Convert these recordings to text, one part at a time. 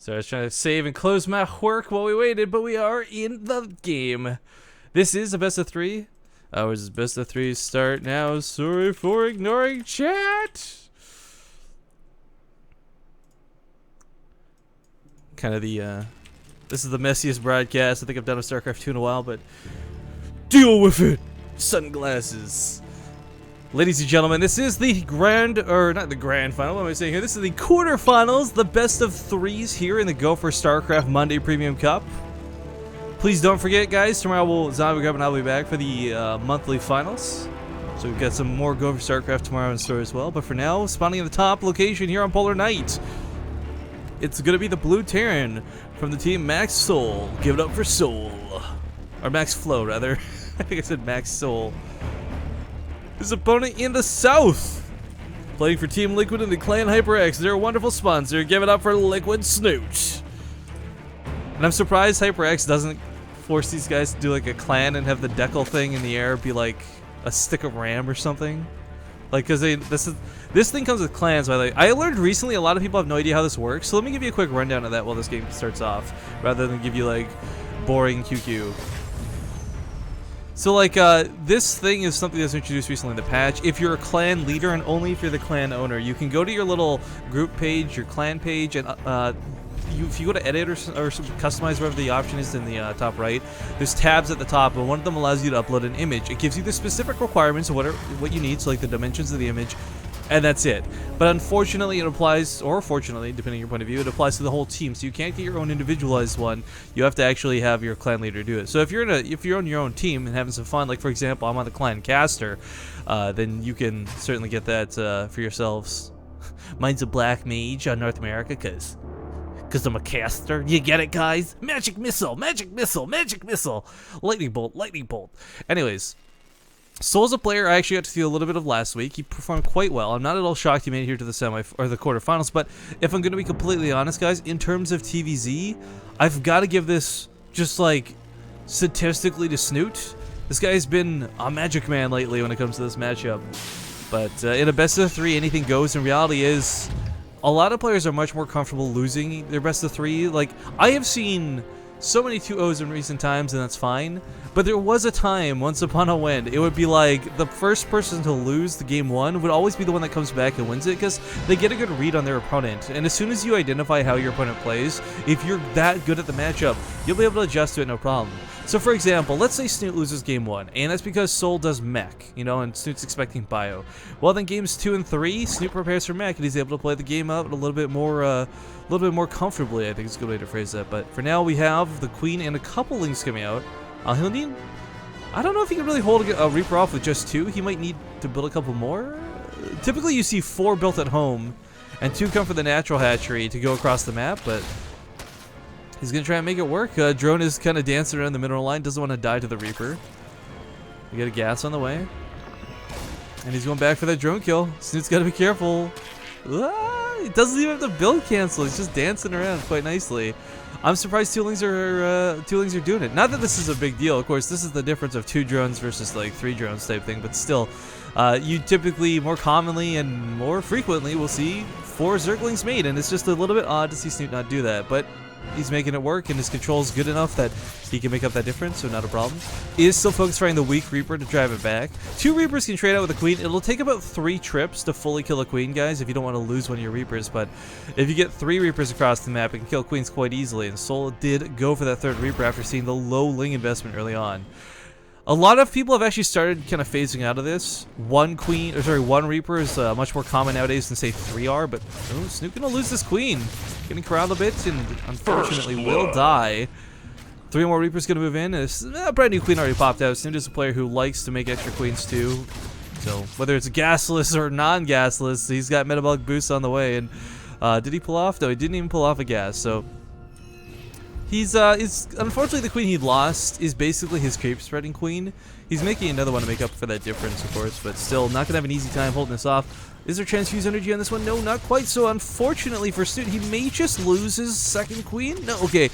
So I was trying to save and close my work while we waited, but we are in the game. This is a best of 3. Ours is best of 3 start now. Sorry for ignoring chat. Kind of the, this is the messiest broadcast I think I've done of StarCraft 2 in a while, but deal with it. Sunglasses. Ladies and gentlemen, this is the not the grand final, what am I saying here? This is the quarterfinals, the best of 3s here in the GO4SC2 Monday Premium Cup. Please don't forget, guys, tomorrow Zombie Grub and I'll be back for the monthly finals. So we've got some more GO4SC2 tomorrow in store as well. But for now, spawning in the top location here on Polar Night, it's going to be the Blue Terran from the team Max Soul. Give it up for Soul. Or Max Flow, rather. I think I said Max Soul. His opponent in the south, playing for Team Liquid and the Clan HyperX. They're a wonderful sponsor. Give it up for Liquid Snute. And I'm surprised HyperX doesn't force these guys to do like a clan and have the decal thing in the air be like a stick of RAM or something. Like, cause this thing comes with clans, by the way. I learned recently a lot of people have no idea how this works, so let me give you a quick rundown of that while this game starts off, rather than give you like boring QQ. So like, this thing is something that's introduced recently in the patch. If you're a clan leader, and only if you're the clan owner, you can go to your little group page, your clan page, and if you go to edit or customize wherever the option is in the top right, there's tabs at the top, and one of them allows you to upload an image. It gives you the specific requirements of what you need, so like the dimensions of the image, and that's it. But unfortunately, it applies, or fortunately, depending on your point of view, it applies to the whole team. So you can't get your own individualized one. You have to actually have your clan leader do it. So if you're on your own team and having some fun, like for example, I'm on the clan caster, then you can certainly get that for yourselves. Mine's a black mage on North America, cause I'm a caster. You get it, guys? Magic missile, magic missile, magic missile, lightning bolt, lightning bolt. Anyways. Soul's a player I actually got to see a little bit of last week. He performed quite well. I'm not at all shocked he made it here to the the quarterfinals, but if I'm going to be completely honest, guys, in terms of TVZ, I've got to give this just like statistically to Snute. This guy's been a magic man lately when it comes to this matchup. But in a best of 3, anything goes. In reality is, a lot of players are much more comfortable losing their best of 3. Like, I have seen so many 2-0s in recent times, and that's fine. But there was a time, once upon a when, it would be like the first person to lose the game 1 would always be the one that comes back and wins it, because they get a good read on their opponent. And as soon as you identify how your opponent plays, if you're that good at the matchup, you'll be able to adjust to it no problem. So for example, let's say Snute loses game 1, and that's because Soul does mech, you know, and Snute's expecting bio. Well, then games 2 and 3, Snute prepares for mech, and he's able to play the game out a little bit more comfortably, I think is a good way to phrase that. But for now, we have the Queen and a couple links coming out. He'll need, I don't know if he can really hold a Reaper off with just 2. He might need to build a couple more. Typically, you see 4 built at home, and 2 come for the natural hatchery to go across the map, but he's going to try and make it work. Drone is kind of dancing around the mineral line, doesn't want to die to the Reaper. We got a gas on the way. And he's going back for that drone kill. Snoot's got to be careful. He doesn't even have to build cancel. He's just dancing around quite nicely. I'm surprised 2 lings are doing it. Not that this is a big deal. Of course, this is the difference of 2 drones versus like 3 drones type thing. But still, you typically, more commonly and more frequently, will see 4 Zerglings made, and it's just a little bit odd to see Snute not do that. But he's making it work, and his control is good enough that he can make up that difference, so not a problem. He is still focused on the weak Reaper to drive it back. 2 Reapers can trade out with a Queen. It'll take about 3 trips to fully kill a Queen, guys, if you don't want to lose one of your Reapers. But if you get 3 Reapers across the map, it can kill Queens quite easily, and Soul did go for that 3rd Reaper after seeing the low ling investment early on. A lot of people have actually started kind of phasing out of this. 1 Reaper is much more common nowadays than say 3 are, but Snute gonna lose this Queen. Getting corralled a bit, and unfortunately will die. 3 more Reapers gonna move in. A brand new Queen already popped out. Snute is a player who likes to make extra Queens too. So whether it's gasless or non-gasless, he's got metabolic boosts on the way. And did he pull off? No, he didn't even pull off a gas. So he's unfortunately the Queen he lost is basically his creep spreading Queen. He's making another one to make up for that difference, of course, but still not gonna have an easy time holding this off. Is there transfuse energy on this one? No, not quite. So unfortunately for Snute, he may just lose his 2nd Queen. No, okay,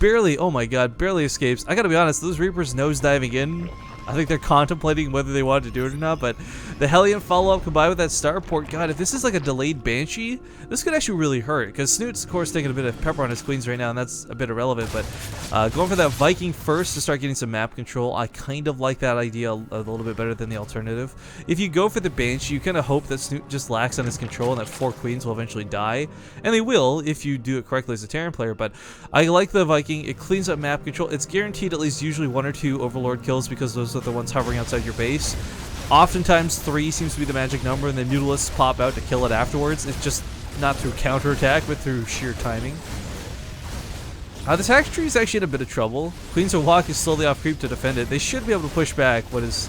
barely. Oh my God, barely escapes. I gotta be honest, those Reapers nosediving in, I think they're contemplating whether they wanted to do it or not, but The Hellion follow-up combined with that starport. God, if this is like a delayed Banshee, this could actually really hurt. Because Snute's, of course, taking a bit of pepper on his queens right now, and that's a bit irrelevant. But going for that Viking first to start getting some map control, I kind of like that idea a little bit better than the alternative. If you go for the Banshee, you kind of hope that Snute just lacks on his control and that 4 queens will eventually die. And they will if you do it correctly as a Terran player. But I like the Viking. It cleans up map control. It's guaranteed at least usually 1 or 2 Overlord kills because those are the ones hovering outside your base. Oftentimes 3 seems to be the magic number, and then Mutalisks pop out to kill it afterwards. It's just not through counterattack, but through sheer timing. This hack tree is actually in a bit of trouble. Queens of Walk is slowly off creep to defend it. They should be able to push back what is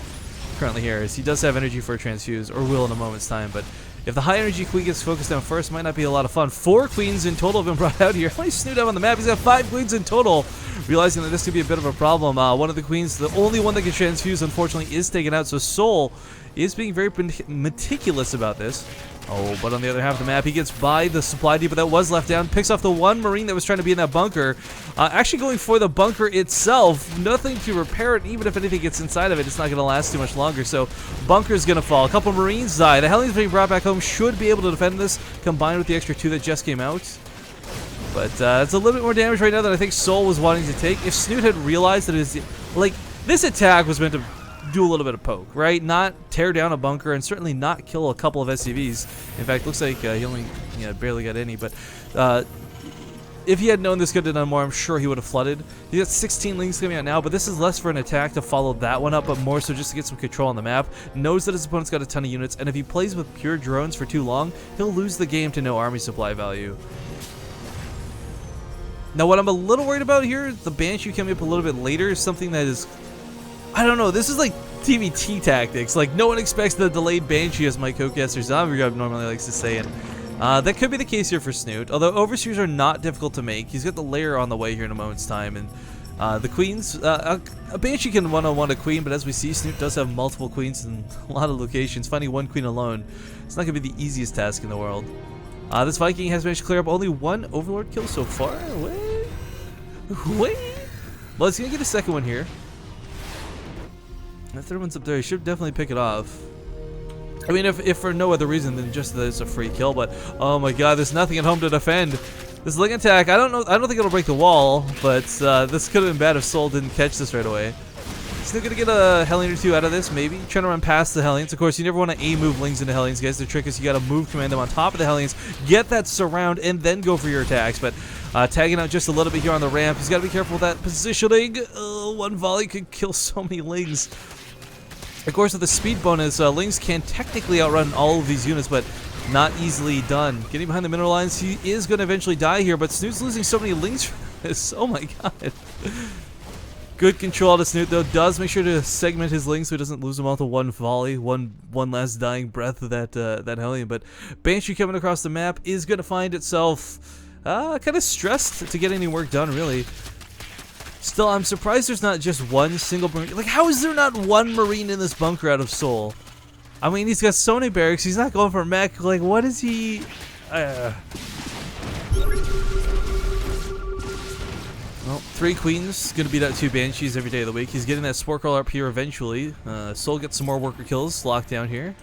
currently here, as he does have energy for a transfuse, or will in a moment's time, but if the high energy queen gets focused down first, might not be a lot of fun. 4 queens in total have been brought out here. How many Snute have on the map? He's got 5 queens in total. Realizing that this could be a bit of a problem. One of the queens, the only one that can transfuse, unfortunately, is taken out. So Soul is being very meticulous about this. Oh, but on the other half of the map, he gets by the supply depot that was left down, picks off the 1 Marine that was trying to be in that bunker. Actually going for the bunker itself, nothing to repair it, even if anything gets inside of it, it's not going to last too much longer, so bunker's going to fall. A couple Marines die. The Hellions being brought back home should be able to defend this, combined with the extra 2 that just came out. But it's a little bit more damage right now than I think Soul was wanting to take. If Snute had realized that it is, like, this attack was meant to do a little bit of poke, right? Not tear down a bunker, and certainly not kill a couple of SCVs. In fact, looks like he only barely got any, but if he had known this could have done more, I'm sure he would have flooded. He got 16 links coming out now, but this is less for an attack to follow that one up, but more so just to get some control on the map. Knows that his opponent's got a ton of units, and if he plays with pure drones for too long, he'll lose the game to no army supply value. Now, what I'm a little worried about here, the Banshee coming up a little bit later, is something that is, I don't know, this is like TVT tactics. Like, no one expects the delayed Banshee, as my co-caster Zombie normally likes to say, and that could be the case here for Snute, although Overseers are not difficult to make. He's got the layer on the way here in a moment's time, and the queens, a Banshee can one-on-one a queen, but as we see, Snute does have multiple queens in a lot of locations. Finding 1 queen alone, it's not going to be the easiest task in the world. This Viking has managed to clear up only 1 Overlord kill so far. Wait. Well, he's going to get a second one here. The third one's up there. He should definitely pick it off. I mean, if for no other reason than just that it's a free kill, but oh my god, there's nothing at home to defend. This Ling attack, I don't think it'll break the wall, but this could have been bad if Soul didn't catch this right away. Still gonna get a Hellion or 2 out of this, maybe. Trying to run past the Hellions. Of course, you never want to A-move Lings into Hellions, guys. The trick is you gotta move command them on top of the Hellions, get that surround, and then go for your attacks. But tagging out just a little bit here on the ramp. He's gotta be careful with that positioning. 1 volley could kill so many Lings. Of course, with the speed bonus, Lings can technically outrun all of these units, but not easily done. Getting behind the mineral lines, he is going to eventually die here, but Snute's losing so many Lings for this. Oh my god. Good control to Snute, though. Does make sure to segment his Lings so he doesn't lose them all to 1 volley, one last dying breath of that Hellion. But Banshee coming across the map is going to find itself kind of stressed to get any work done, really. Still, I'm surprised there's not just 1 single Marine. Like, how is there not 1 Marine in this bunker out of Soul? I mean, he's got so many barracks. He's not going for a mech. Like, what is he? Well, 3 queens. Gonna beat out 2 Banshees every day of the week. He's getting that Spore Crawler up here eventually. Soul gets some more worker kills locked down here.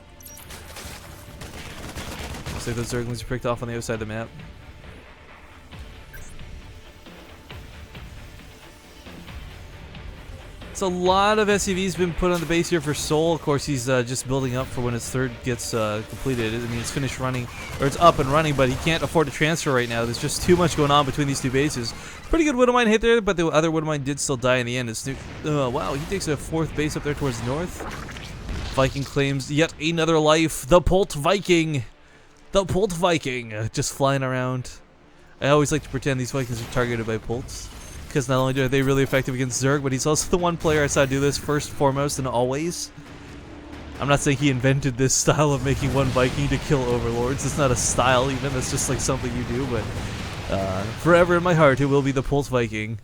Looks like those Zerglings are picked off on the other side of the map. A lot of SCVs been put on the base here for Soul. Of course, he's just building up for when his 3rd gets completed. I mean, it's finished running, or it's up and running, but he can't afford to transfer right now. There's just too much going on between these 2 bases. Pretty good Widowmine hit there, but the other Widowmine did still die in the end. It's wow, he takes a 4th base up there towards the north. Viking claims yet another life. The Pult Viking. The Pult Viking. Just flying around. I always like to pretend these Vikings are targeted by Pults, because not only are they really effective against Zerg, but he's also the one player I saw do this first, foremost, and always. I'm not saying he invented this style of making 1 Viking to kill Overlords. It's not a style even, it's just like something you do, but forever in my heart it will be the Pulse Viking.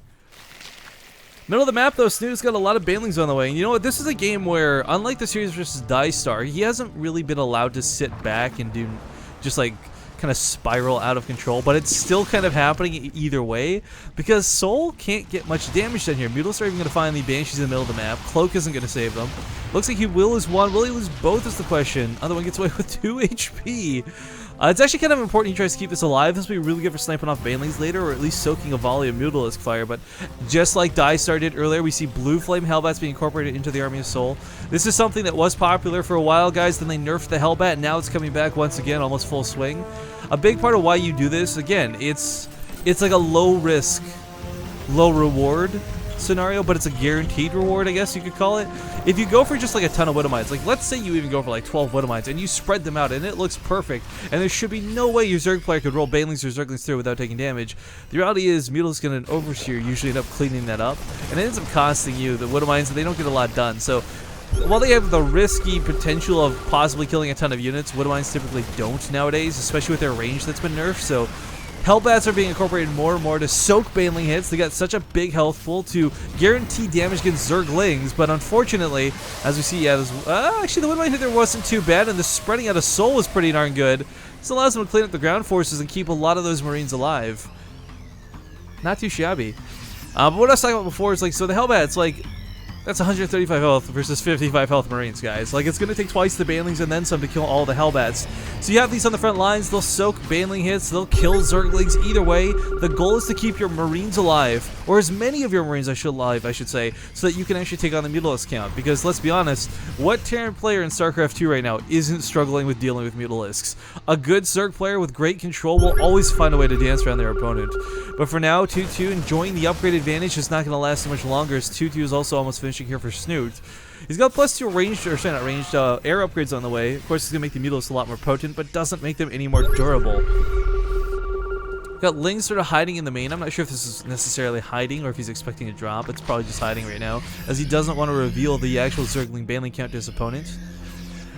Middle of the map though, Snute's got a lot of Banelings on the way, and you know what, this is a game where, unlike the series versus Die Star, he hasn't really been allowed to sit back and do just like kind of spiral out of control, but it's still kind of happening either way because Soul can't get much damage down here. Mutalisks are even going to find the Banshees in the middle of the map. Cloak isn't going to save them. Looks like he will lose one. Will he lose both is the question. Other one gets away with 2 HP. It's actually kind of important he tries to keep this alive. This will be really good for sniping off Banelings later, or at least soaking a volley of Mutalisk fire. But just like Dystar did earlier, we see Blue Flame Hellbats being incorporated into the Army of Soul. This is something that was popular for a while, guys. Then they nerfed the Hellbat, and now it's coming back once again, almost full swing. A big part of why you do this, again, it's like a low risk, low reward scenario, but it's a guaranteed reward, I guess you could call it. If you go for just like a ton of Widowmines, like let's say you even go for like 12 Widowmines and you spread them out and it looks perfect, and there should be no way your Zerg player could roll Banelings or Zerglings through without taking damage. The reality is Mutalisk and an Overseer usually end up cleaning that up, and it ends up costing you the Widowmines, and they don't get a lot done. So while they have the risky potential of possibly killing a ton of units, Widowmines typically don't nowadays, especially with their range that's been nerfed. So Hellbats are being incorporated more and more to soak Baneling hits. They got such a big health pool to guarantee damage against Zerglings, but unfortunately, as we see, yeah, actually the Widowmine hit there wasn't too bad, and the spreading out of Soul was pretty darn good. This allows them to clean up the ground forces and keep a lot of those Marines alive. Not too shabby. But what I was talking about before is, like, so the Hellbats, like, that's 135 health versus 55 health Marines, guys. Like, it's going to take twice the Banelings and then some to kill all the Hellbats. So you have these on the front lines. They'll soak Baneling hits. They'll kill Zerglings. Either way, the goal is to keep your Marines alive, or as many of your Marines alive, I should say, so that you can actually take on the Mutalisk count. Because let's be honest, what Terran player in StarCraft 2 right now isn't struggling with dealing with Mutalisks? A good Zerg player with great control will always find a way to dance around their opponent. But for now, 2-2 enjoying the upgrade advantage is not going to last so much longer, as 2-2 is also almost finishing here for Snute. He's got +2 ranged, or sorry, not ranged, air upgrades on the way. Of course, it's going to make the Mutalisks a lot more potent, but doesn't make them any more durable. Got Ling sort of hiding in the main. I'm not sure if this is necessarily hiding or if he's expecting a drop. It's probably just hiding right now, as he doesn't want to reveal the actual Zergling Baneling count to his opponent.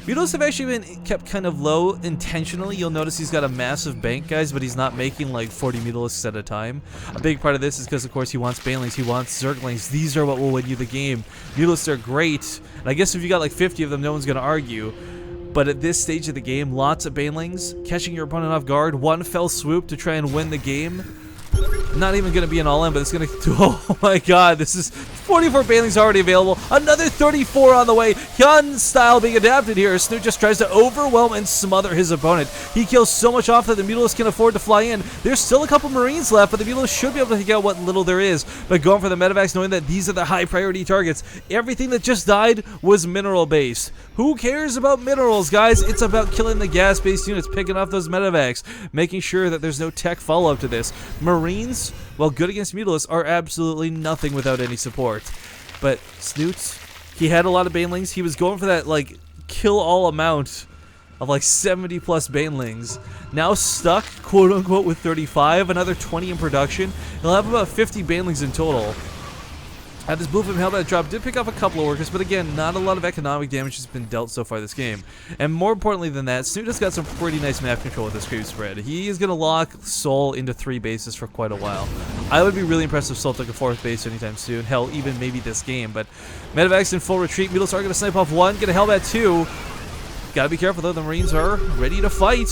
Mutalisks have actually been kept kind of low intentionally. You'll notice he's got a massive bank, guys, but he's not making like 40 Mutalisks at a time. A big part of this is because, of course, he wants Banelings, he wants Zerglings. These are what will win you the game. Mutalisks are great, and I guess if you got like 50 of them, no one's going to argue. But at this stage of the game, lots of Banelings, catching your opponent off guard, one fell swoop to try and win the game. Not even going to be an all-in, but it's going to... Oh my god, this is 44 Banelings already available. Another 34 on the way. Hyun style being adapted here. Snute just tries to overwhelm and smother his opponent. He kills so much off that the Mutalisks can afford to fly in. There's still a couple Marines left, but the Mutalisks should be able to take out what little there is. But going for the medevacs, knowing that these are the high-priority targets. Everything that just died was mineral-based. Who cares about minerals, guys? It's about killing the gas-based units, picking off those medevacs, making sure that there's no tech follow-up to this. Marines, while good against Mutalisks, are absolutely nothing without any support. But Snute, he had a lot of Banelings. He was going for that, like, kill-all amount of, like, 70+ Banelings. Now stuck, quote-unquote, with 35, another 20 in production. He'll have about 50 Banelings in total. This Blue Flame Hellbat drop did pick off a couple of workers, but again, not a lot of economic damage has been dealt so far this game. And more importantly than that, Snute has got some pretty nice map control with this creep spread. He is going to lock Soul into 3 bases for quite a while. I would be really impressed if Soul took a 4th base anytime soon. Hell, even maybe this game. But medevacs in full retreat. Mutalisks are going to snipe off 1, get a Hellbat 2. Gotta be careful though, the Marines are ready to fight.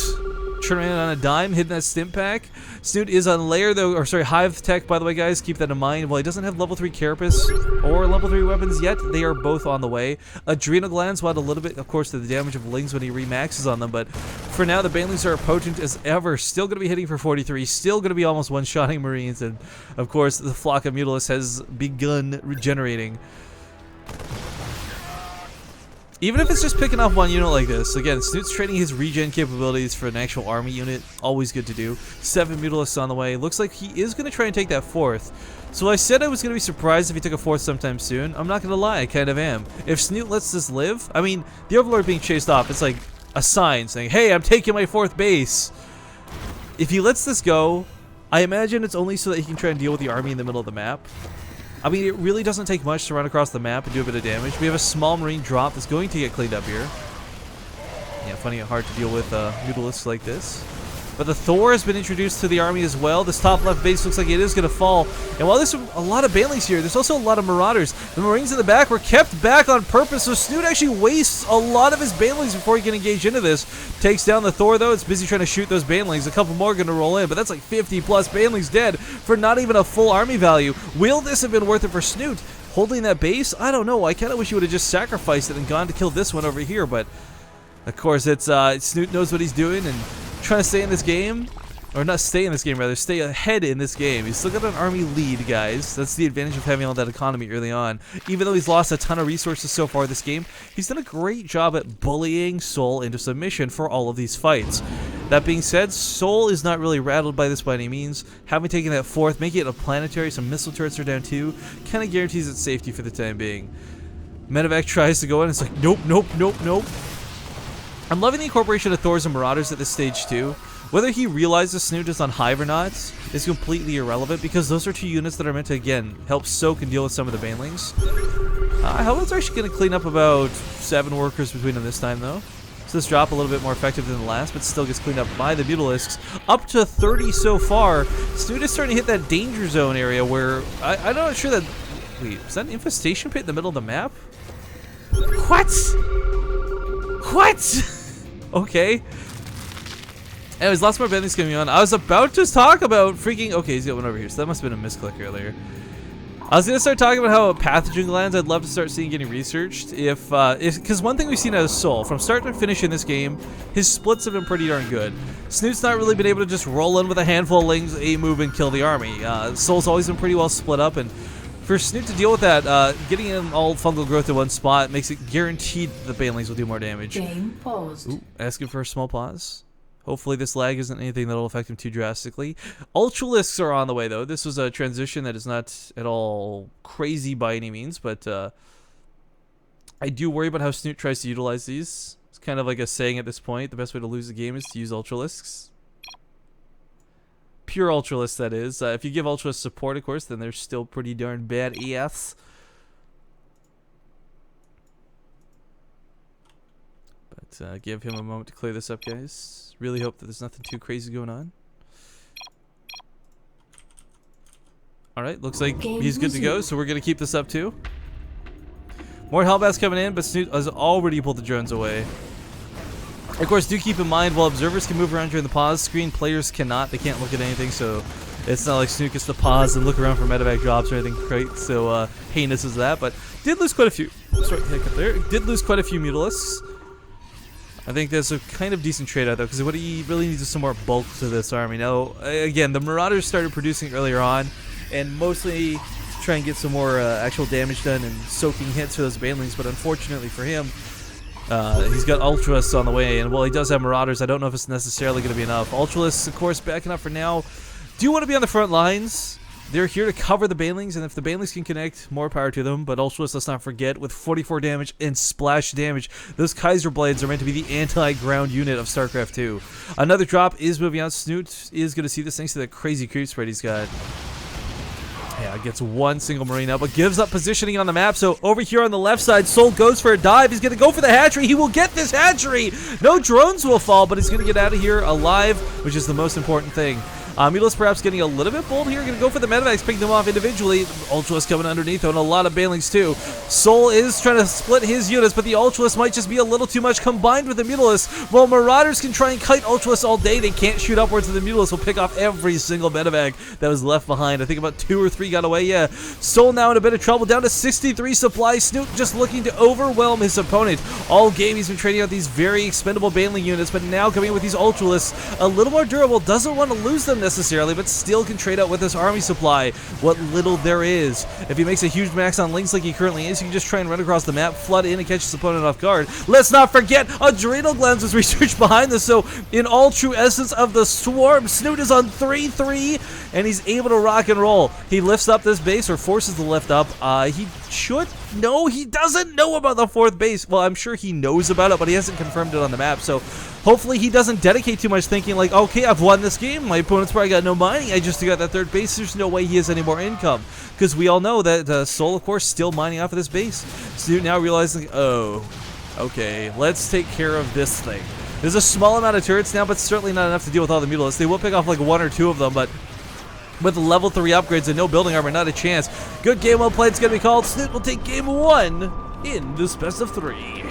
Turn around on a dime, hitting that stim pack. Snute is on layer though, or sorry, Hive tech, by the way, guys. Keep that in mind. While he doesn't have level 3 Carapace or level 3 weapons yet, they are both on the way. Adrenal Glands will add a little bit, of course, to the damage of Lings when he remaxes on them, but for now, the Banelings are potent as ever. Still going to be hitting for 43, still going to be almost one-shotting Marines, and of course, the flock of Mutalisks has begun regenerating. Even if it's just picking off one unit like this, again, Snute's trading his regen capabilities for an actual army unit, always good to do. 7 Mutalisks on the way. Looks like he is going to try and take that 4th. So I said I was going to be surprised if he took a 4th sometime soon. I'm not going to lie, I kind of am. If Snute lets this live, I mean, the Overlord being chased off, it's like a sign saying, hey, I'm taking my 4th base. If he lets this go, I imagine it's only so that he can try and deal with the army in the middle of the map. I mean, it really doesn't take much to run across the map and do a bit of damage. We have a small Marine drop that's going to get cleaned up here. Yeah, finding it hard to deal with Mutalisks like this. but the Thor has been introduced to the army as well. This top left base looks like it is going to fall. And while there's a lot of Banelings here, there's also a lot of Marauders. The Marines in the back were kept back on purpose, so Snute actually wastes a lot of his Banelings before he can engage into this. Takes down the Thor, though. It's busy trying to shoot those Banelings. A couple more are going to roll in, but that's like 50 plus Banelings dead for not even a full army value. Will this have been worth it for Snute? Holding that base? I don't know. I kind of wish he would have just sacrificed it and gone to kill this one over here, but of course it's Snute knows what he's doing and trying to stay in this game. Or not stay in this game, rather, stay ahead in this game. He's still got an army lead, guys. That's the advantage of having all that economy early on. Even though he's lost a ton of resources so far this game, he's done a great job at bullying Sol into submission for all of these fights. That being said, Sol is not really rattled by this by any means. Having taken that fourth, making it a planetary, some missile turrets are down too, kind of guarantees its safety for the time being. Medevac tries to go in, it's like, nope, nope, nope, nope. I'm loving the incorporation of Thors and Marauders at this stage too. Whether he realizes Snute is on Hive or not is completely irrelevant because those are two units that are meant to, again, help soak and deal with some of the Banelings. Helmet's actually going to clean up about 7 workers between them this time, though. So this drop a little bit more effective than the last, but still gets cleaned up by the Mutalisks. Up to 30 so far. Snute is starting to hit that danger zone area where I'm not sure that... Wait, is that an infestation pit in the middle of the map? What? What? Okay. Anyways, lots more Banelings coming on. I was about to talk about freaking... Okay, he's got one over here, so that must have been a misclick earlier. I was going to start talking about how pathogen glands I'd love to start seeing getting researched. Because one thing we've seen out of Sol, from start to finish in this game, his splits have been pretty darn good. Snute's not really been able to just roll in with a handful of lings, A-move, and kill the army. Sol's always been pretty well split up, and for Snute to deal with that, getting in all fungal growth in one spot makes it guaranteed the Banelings will do more damage. Game paused. Ooh, asking for a small pause. Hopefully this lag isn't anything that'll affect him too drastically. Ultralisks are on the way, though. This was a transition that is not at all crazy by any means, but I do worry about how Snute tries to utilize these. It's kind of like a saying at this point. The best way to lose the game is to use Ultralisks. Pure Ultralisks, that is. If you give Ultralisks support, of course, then they're still pretty darn bad AF. But give him a moment to clear this up, guys. Really hope that there's nothing too crazy going on. Alright, looks like he's good to go, so we're going to keep this up too. More Hellbats coming in, but Snute has already pulled the drones away. Of course, do keep in mind, while observers can move around during the pause screen, players cannot. They can't look at anything, so it's not like Snute gets to pause and look around for medevac drops or anything great, so heinous as that. But did lose quite a few. Sorry, hiccup there. Did lose quite a few Mutalisks. I think that's a kind of decent trade out though, because what he really needs is some more bulk to this army. Now, again, the Marauders started producing earlier on, and mostly to try and get some more actual damage done and soaking hits for those Banelings, but unfortunately for him, he's got Ultralisks on the way, and while he does have Marauders, I don't know if it's necessarily going to be enough. Ultralisks, of course, backing up for now, do want to be on the front lines. They're here to cover the Banelings, and if the Banelings can connect, more power to them. But Ultralisks, let's not forget, with 44 damage and splash damage, those Kaiser Blades are meant to be the anti-ground unit of StarCraft 2. Another drop is moving out. Snute is going to see this thanks to that crazy creep spread he's got. Yeah, gets one single Marine up, but gives up positioning on the map. So over here on the left side, Sol goes for a dive. He's going to go for the hatchery. He will get this hatchery. No drones will fall, but he's going to get out of here alive, which is the most important thing. Mutalisks perhaps getting a little bit bold here. Going to go for the medevacs, picking them off individually. Ultralisks coming underneath, and a lot of Banelings too. Sol is trying to split his units, but the Ultralisks might just be a little too much combined with the Mutalisks. While Marauders can try and kite Ultralisks all day, they can't shoot upwards, and the Mutalisks will pick off every single medevac that was left behind. I think about 2 or 3 got away, yeah. Sol now in a bit of trouble, down to 63 supplies. Snute just looking to overwhelm his opponent. All game he's been trading out these very expendable Baneling units, but now coming in with these Ultralisks, a little more durable, doesn't want to lose them necessarily, but still can trade out with this army supply what little there is. If he makes a huge max on links like he currently is, he can just try and run across the map, flood in, and catch his opponent off guard. Let's not forget, Adrenal Glands was researched behind this, so in all true essence of the swarm, Snute is on 3-3, and he's able to rock and roll. He lifts up this base, or forces the lift up. He should... No, he doesn't know about the 4th base. Well, I'm sure he knows about it, but he hasn't confirmed it on the map, so hopefully he doesn't dedicate too much thinking like, okay, I've won this game, my opponent's probably got no mining, I just got that 3rd base, there's no way he has any more income. Because we all know that Sol, of course, still mining off of this base. Snute now realizing, oh, okay, let's take care of this thing. There's a small amount of turrets now, but certainly not enough to deal with all the Mutalisks. They will pick off like 1 or 2 of them, but with level 3 upgrades and no building armor, not a chance. Good game, well played. It's going to be called. Snute will take game 1 in this best of 3.